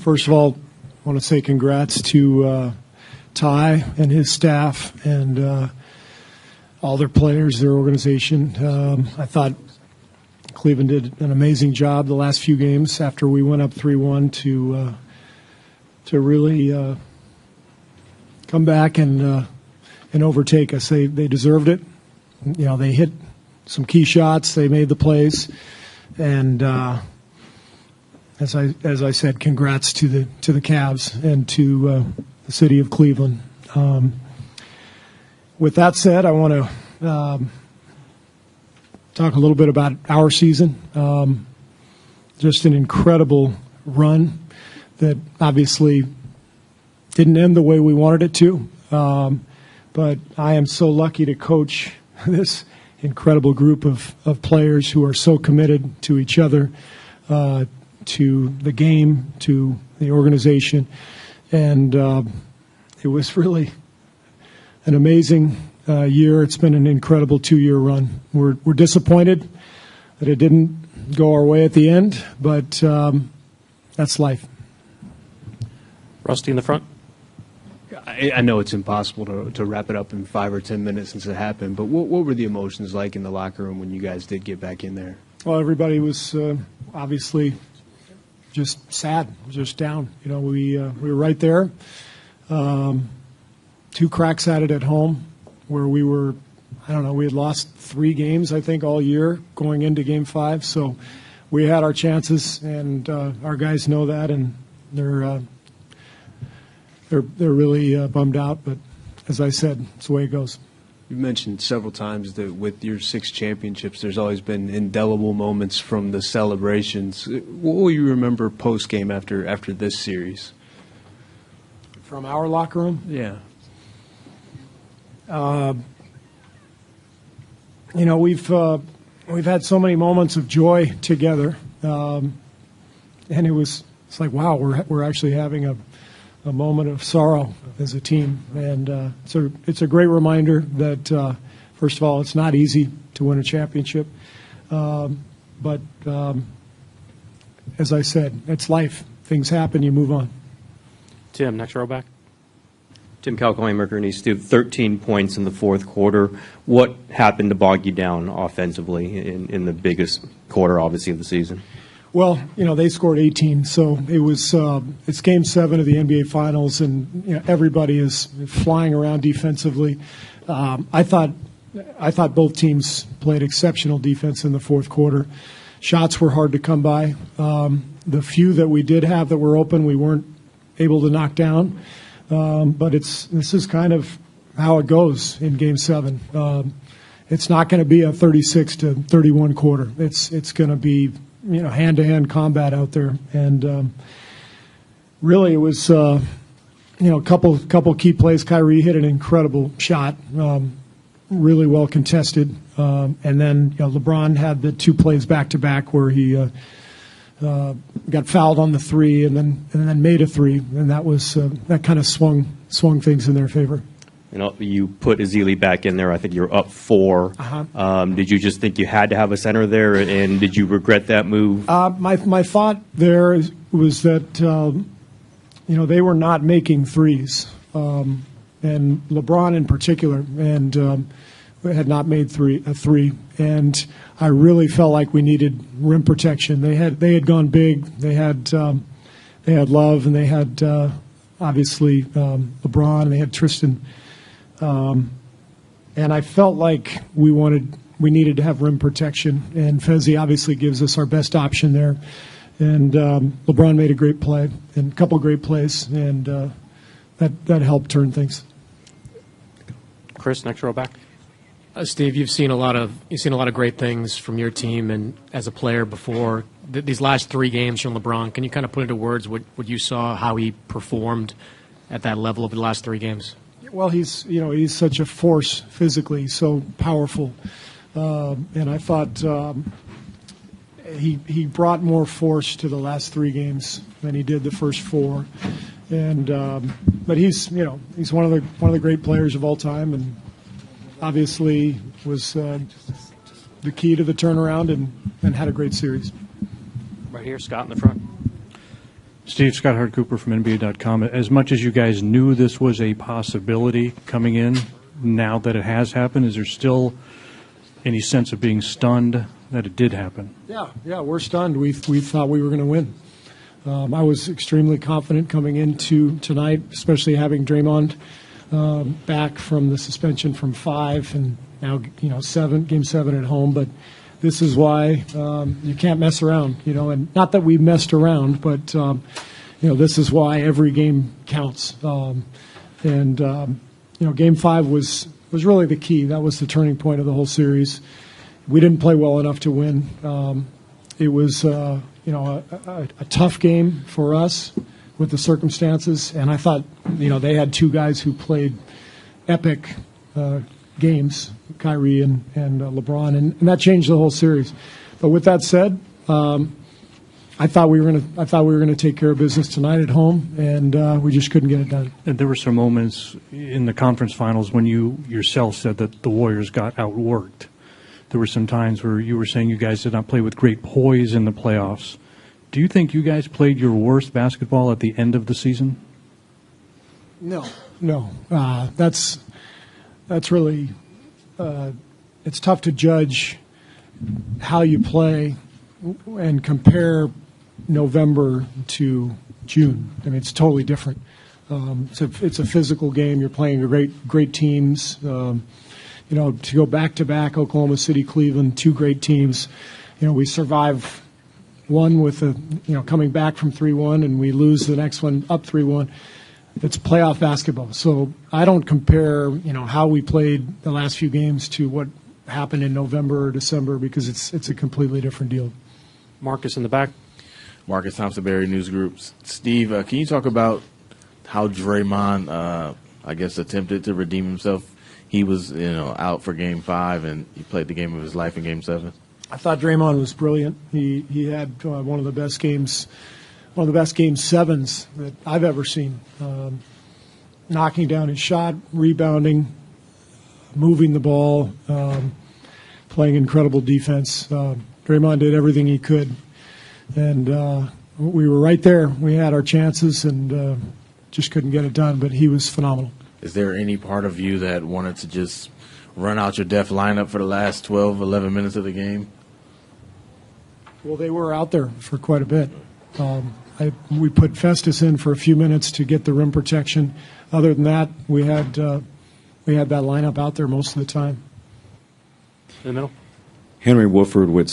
First of all, I want to say congrats to Ty and his staff and all their players, their organization. I thought Cleveland did an amazing job the last few games after we went up 3-1 to really come back and overtake us. They deserved it. You know, they hit some key shots. They made the plays, and as I said, congrats to the Cavs and to the city of Cleveland. With that said, I want to talk a little bit about our season. Just an incredible run that obviously didn't end the way we wanted it to. But I am so lucky to coach this incredible group of players who are so committed to each other, to the game, to the organization. And it was really an amazing year. It's been an incredible 2-year run. We're disappointed that it didn't go our way at the end, but that's life. Rusty in the front. I know it's impossible to wrap it up in 5 or 10 minutes since it happened, but what were the emotions like in the locker room when you guys did get back in there? Well, everybody was obviously just sad, just down. You know, we were right there. 2 cracks at it at home where we were, I don't know, we had lost 3 games, I think, all year going into Game 5. So we had our chances, and our guys know that, and they're really bummed out. But as I said, it's the way it goes. You mentioned several times that with your 6 championships, there's always been indelible moments from the celebrations. What will you remember post-game after this series? From our locker room? Yeah. You know, we've had so many moments of joy together, and it's like, wow, we're actually having a moment of sorrow as a team, and it's a great reminder that first of all, it's not easy to win a championship, but as I said, it's life. Things happen, you move on. Tim, next row back. Tim Calcone, Mercury News. 13 points in the fourth quarter. What happened to bog you down offensively in the biggest quarter, obviously, of the season? Well, you know, they scored 18, so it's Game 7 of the NBA Finals, and you know, everybody is flying around defensively. I thought both teams played exceptional defense in the fourth quarter. Shots were hard to come by. The few that we did have that were open, we weren't able to knock down. But this is kind of how it goes in Game 7. It's not going to be a 36-31 quarter. It's going to be, you know, hand-to-hand combat out there. And really, it was you know, a couple key plays. Kyrie hit an incredible shot, really well contested. And then, you know, LeBron had the 2 plays back-to-back where he got fouled on the 3 and then made a 3, and that kind of swung things in their favor. You know, you put Ezeli back in there. I think you're up 4. Did you just think you had to have a center there, and did you regret that move? My thought there was that you know, they were not making threes, and LeBron in particular, and had not made a 3, and I really felt like we needed rim protection. They had gone big. They had Love, and they had obviously LeBron, and they had Tristan. And I felt like we needed to have rim protection, and Fezzi obviously gives us our best option there. And LeBron made a great play and a couple great plays, and that helped turn things. Chris, next row back. Steve, you've seen a lot of great things from your team and as a player before. These last 3 games from LeBron, can you kind of put into words what you saw, how he performed at that level over the last 3 games? Well, he's such a force physically, so powerful, and I thought he brought more force to the last 3 games than he did the first 4, and but he's one of the great players of all time, and obviously was the key to the turnaround and had a great series. Right here, Scott in the front. Steve, Scott Hart Cooper from NBA.com. As much as you guys knew this was a possibility coming in, now that it has happened, is there still any sense of being stunned that it did happen? Yeah, we're stunned. We thought we were going to win. I was extremely confident coming into tonight, especially having Draymond back from the suspension from 5 and now game 7 at home. But this is why you can't mess around, and not that we messed around, but this is why every game counts. Game 5 was really the key. That was the turning point of the whole series. We didn't play well enough to win. It was a tough game for us with the circumstances, and I thought they had two guys who played epic games, Kyrie and LeBron, and that changed the whole series. But with that said, I thought we were going to take care of business tonight at home, and we just couldn't get it done. And there were some moments in the conference finals when you yourself said that the Warriors got outworked. There were some times where you were saying you guys did not play with great poise in the playoffs. Do you think you guys played your worst basketball at the end of the season? No. That's really it's tough to judge how you play and compare November to June. I mean, it's totally different. It's a physical game. You're playing great teams. To go back-to-back, Oklahoma City, Cleveland, two great teams. We survive one with coming back from 3-1, and we lose the next one up 3-1. It's playoff basketball. So I don't compare, how we played the last few games to what happened in November or December, because it's a completely different deal. Marcus in the back. Marcus Thompson, Barry News Group. Steve, can you talk about how Draymond, attempted to redeem himself? He was, out for Game 5, and he played the game of his life in Game 7. I thought Draymond was brilliant. He had one of the best Game 7s that I've ever seen. Knocking down his shot, rebounding, moving the ball, playing incredible defense. Draymond did everything he could, and we were right there. We had our chances and just couldn't get it done, but he was phenomenal. Is there any part of you that wanted to just run out your def lineup for the last 12, 11 minutes of the game? Well, they were out there for quite a bit. We put Festus in for a few minutes to get the rim protection. Other than that, we had that lineup out there most of the time. In the middle. Henry Woodford with